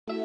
Halo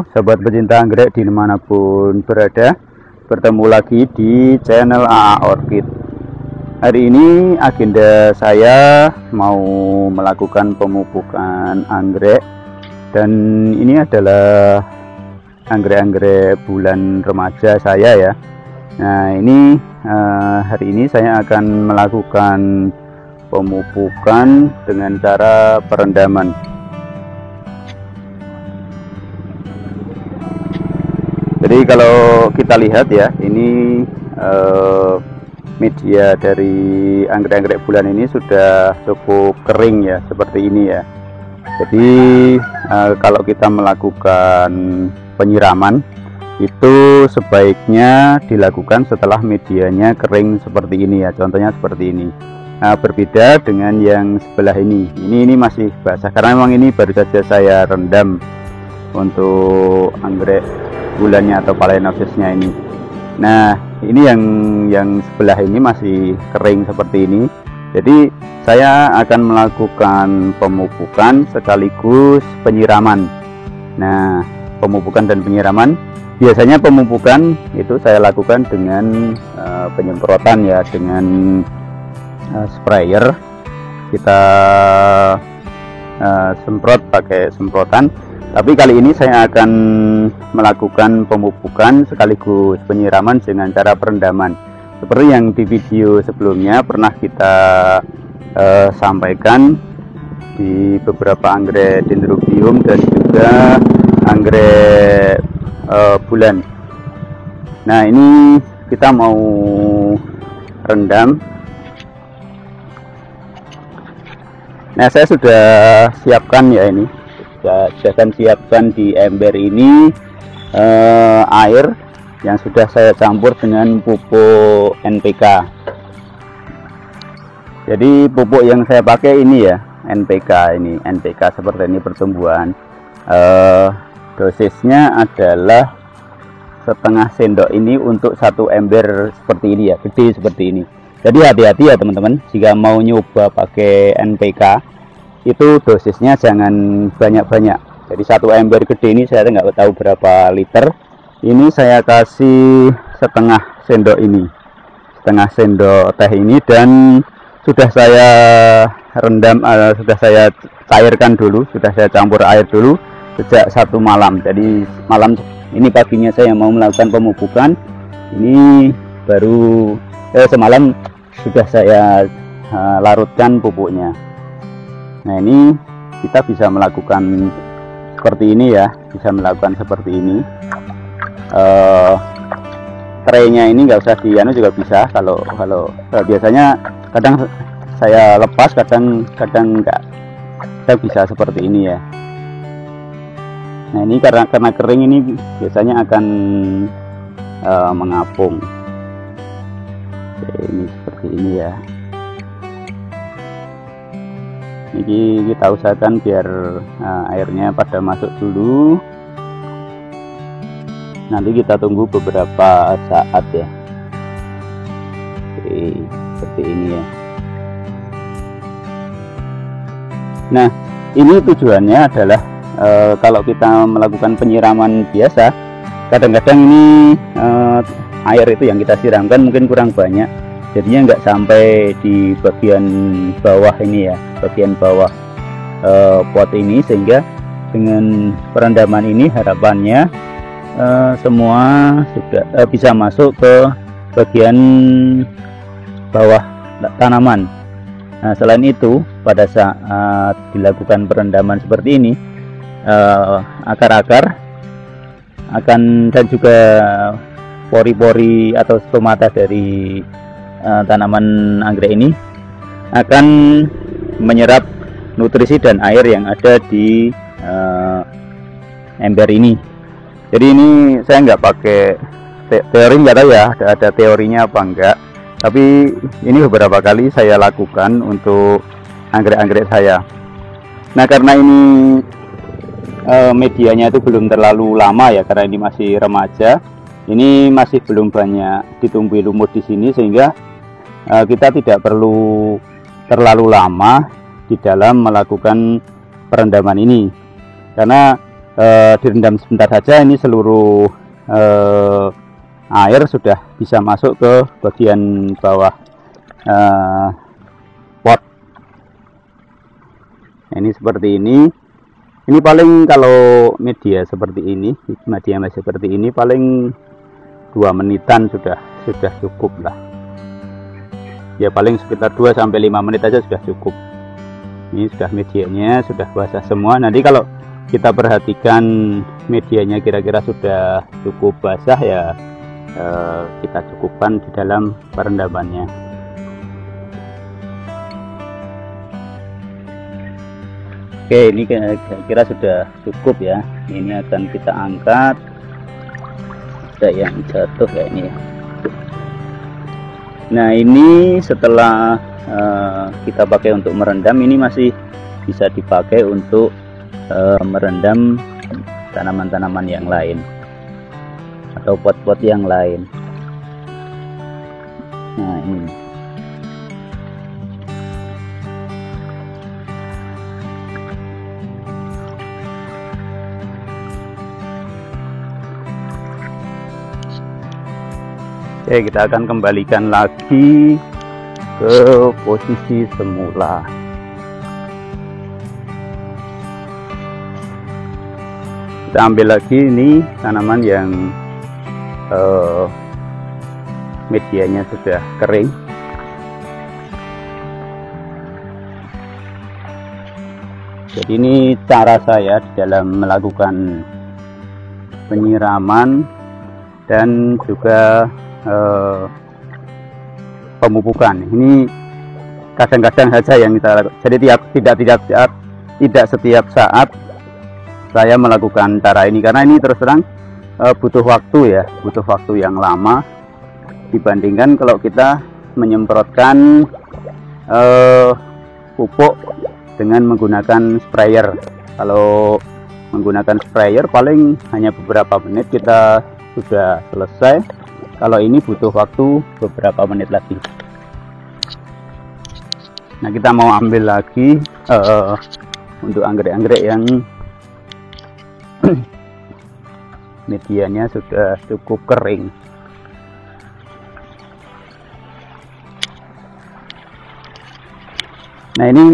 sahabat pecinta anggrek dimanapun berada, bertemu lagi di channel AA Orchid. Hari ini agenda saya mau melakukan pemupukan anggrek, dan ini adalah anggrek-anggrek bulan remaja saya ya. Nah ini hari ini saya akan melakukan pemupukan dengan cara perendaman. Jadi kalau kita lihat ya, ini media dari anggrek-anggrek bulan ini sudah cukup kering ya, seperti ini ya. Jadi kalau kita melakukan penyiraman itu sebaiknya dilakukan setelah medianya kering seperti ini ya. Contohnya seperti ini. Nah, berbeda dengan yang sebelah ini. Ini masih basah karena memang ini baru saja saya rendam untuk anggrek bulannya atau phalaenopsisnya ini. Nah ini yang sebelah ini masih kering seperti ini. Jadi saya akan melakukan pemupukan sekaligus penyiraman. Nah pemupukan dan penyiraman, biasanya pemupukan itu saya lakukan dengan penyemprotan ya, dengan sprayer. Kita semprot pakai semprotan. Tapi kali ini saya akan melakukan pemupukan sekaligus penyiraman dengan cara perendaman. Seperti yang di video sebelumnya pernah kita sampaikan di beberapa anggrek dendrobium dan juga anggrek bulan. Nah ini kita mau rendam. Nah saya sudah siapkan ya, ini saya akan siapkan di ember ini air yang sudah saya campur dengan pupuk NPK. Jadi pupuk yang saya pakai ini ya, NPK ini, NPK seperti ini pertumbuhan. Dosisnya adalah setengah sendok ini untuk satu ember seperti ini ya, gede seperti ini. Jadi hati-hati ya teman-teman, jika mau nyoba pakai NPK itu dosisnya jangan banyak-banyak. Jadi satu ember gede ini saya nggak tahu berapa liter. Ini saya kasih setengah sendok ini, setengah sendok teh ini, dan sudah saya rendam, sudah saya cairkan dulu, sudah saya campur air dulu sejak satu malam. Jadi malam ini, paginya saya mau melakukan pemupukan. Ini baru semalam sudah saya larutkan pupuknya. Nah ini kita bisa melakukan seperti ini ya, bisa melakukan seperti ini. Traynya ini nggak usah dianu juga bisa. Kalau biasanya kadang saya lepas, kadang enggak. Saya bisa seperti ini ya. Nah ini karena kering ini biasanya akan mengapung. Oke, ini seperti ini ya. Ini kita usahakan biar airnya pada masuk dulu. Nanti kita tunggu beberapa saat ya. Oke, seperti ini ya. Nah ini tujuannya adalah kalau kita melakukan penyiraman biasa, kadang-kadang ini air itu yang kita siramkan mungkin kurang banyak, jadinya nggak sampai di bagian bawah ini ya, bagian bawah pot ini, sehingga dengan perendaman ini harapannya semua sudah bisa masuk ke bagian bawah tanaman. Nah, selain itu pada saat dilakukan perendaman seperti ini, akar-akar akan dan juga pori-pori atau stomata dari tanaman anggrek ini akan menyerap nutrisi dan air yang ada di ember ini. Jadi ini saya nggak pakai teori, nggak tahu ya ada teorinya apa enggak, tapi ini beberapa kali saya lakukan untuk anggrek-anggrek saya. Nah, karena ini medianya itu belum terlalu lama ya, karena ini masih remaja, ini masih belum banyak ditumbuhi lumut di sini, sehingga kita tidak perlu terlalu lama di dalam melakukan perendaman ini, karena direndam sebentar saja ini seluruh air sudah bisa masuk ke bagian bawah pot. Ini seperti ini. Ini paling kalau media seperti ini, media masih seperti ini paling 2 menitan sudah cukup lah. Ya paling sekitar 2-5 menit aja sudah cukup. Ini sudah medianya sudah basah semua. Nanti kalau kita perhatikan medianya kira-kira sudah cukup basah ya, kita cukupkan di dalam perendamannya. Oke, ini kira-kira sudah cukup ya. Ini akan kita angkat. Ada yang jatuh ya ini ya. Nah, ini setelah kita pakai untuk merendam, ini masih bisa dipakai untuk merendam tanaman-tanaman yang lain atau pot-pot yang lain. Nah, ini oke, kita akan kembalikan lagi ke posisi semula. Kita ambil lagi ini tanaman yang medianya sudah kering. Jadi ini cara saya di dalam melakukan penyiraman dan juga pemupukan. Ini kadang-kadang saja yang kita lakukan. Jadi tidak setiap saat saya melakukan cara ini, karena ini terus terang butuh waktu ya, butuh waktu yang lama dibandingkan kalau kita menyemprotkan pupuk dengan menggunakan sprayer. Kalau menggunakan sprayer paling hanya beberapa menit kita sudah selesai. Kalau ini butuh waktu beberapa menit lagi. Nah, kita mau ambil lagi untuk anggrek-anggrek yang medianya sudah cukup kering. Nah, ini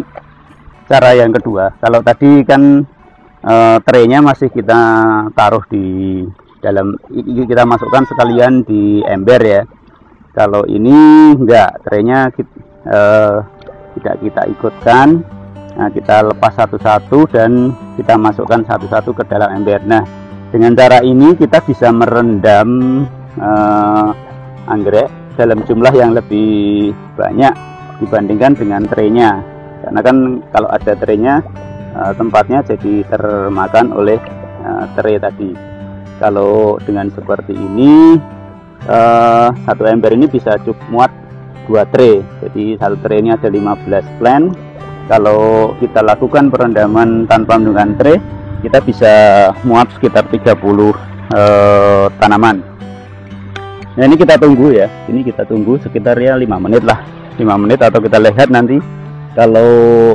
cara yang kedua. Kalau tadi kan traynya masih kita taruh di dalam, kita masukkan sekalian di ember ya. Kalau ini enggak, traynya tidak kita ikutkan. Nah, kita lepas satu-satu dan kita masukkan satu-satu ke dalam ember. Nah, dengan cara ini kita bisa merendam anggrek dalam jumlah yang lebih banyak dibandingkan dengan traynya, karena kan kalau ada traynya tempatnya jadi termakan oleh tray tadi. Kalau dengan seperti ini satu ember ini bisa cukup muat 2 tray. Jadi satu tray ini ada 15 plant. Kalau kita lakukan perendaman tanpa menggunakan tray, kita bisa muat sekitar 30 tanaman. Nah, ini kita tunggu ya. Ini kita tunggu sekitar ya 5 menit lah. 5 menit atau kita lihat nanti kalau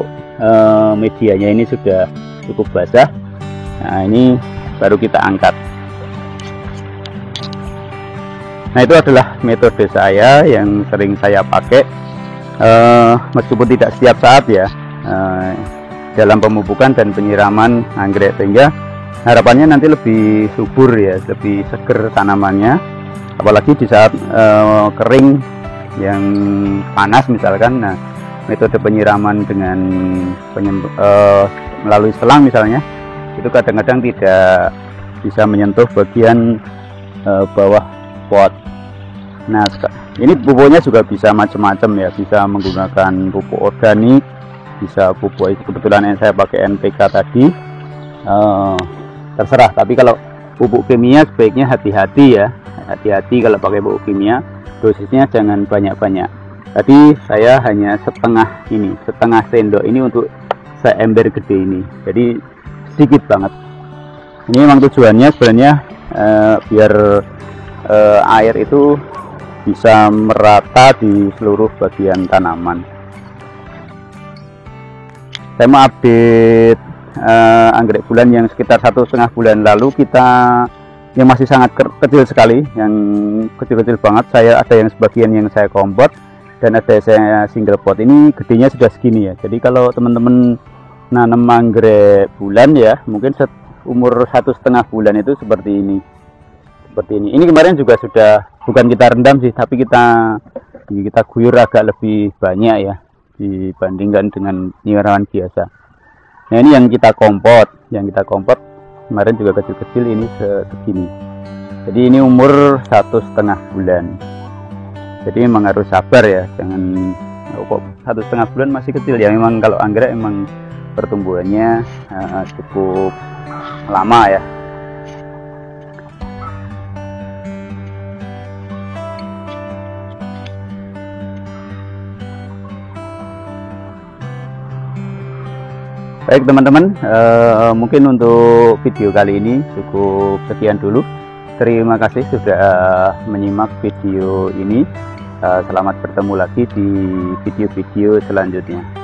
medianya ini sudah cukup basah. Nah, ini baru kita angkat. Nah, itu adalah metode saya yang sering saya pakai, meskipun tidak setiap saat ya, dalam pemupukan dan penyiraman anggrek, sehingga harapannya nanti lebih subur ya, lebih seger tanamannya, apalagi di saat kering yang panas misalkan. Nah, metode penyiraman dengan melalui selang misalnya, itu kadang-kadang tidak bisa menyentuh bagian bawah pot. Nah, ini pupuknya juga bisa macam-macam ya, bisa menggunakan pupuk organik, bisa pupuk, kebetulan yang saya pakai NPK tadi, terserah. Tapi kalau pupuk kimia sebaiknya hati-hati ya, hati-hati kalau pakai pupuk kimia, dosisnya jangan banyak-banyak. Tadi saya hanya setengah sendok ini untuk seember gede ini, jadi sedikit banget. Ini memang tujuannya sebenarnya biar air itu bisa merata di seluruh bagian tanaman. Saya mau update anggrek bulan yang sekitar 1,5 bulan lalu, yang masih sangat kecil sekali, yang kecil-kecil banget. Ada yang sebagian yang saya kompot dan ada saya single pot. Ini gedenya sudah segini ya. Jadi kalau teman-teman nanam anggrek bulan ya, mungkin umur 1,5 bulan itu seperti ini. Ini kemarin juga sudah, bukan kita rendam sih, tapi kita guyur agak lebih banyak ya dibandingkan dengan penyiraman biasa. Nah, ini yang kita kompot kemarin juga kecil-kecil, ini segini. Jadi ini umur 1,5 bulan. Jadi memang harus sabar ya, jangan kok 1,5 bulan masih kecil ya. Memang kalau anggrek memang pertumbuhannya cukup lama ya. Baik teman-teman, mungkin untuk video kali ini cukup sekian dulu. Terima kasih sudah menyimak video ini. Selamat bertemu lagi di video-video selanjutnya.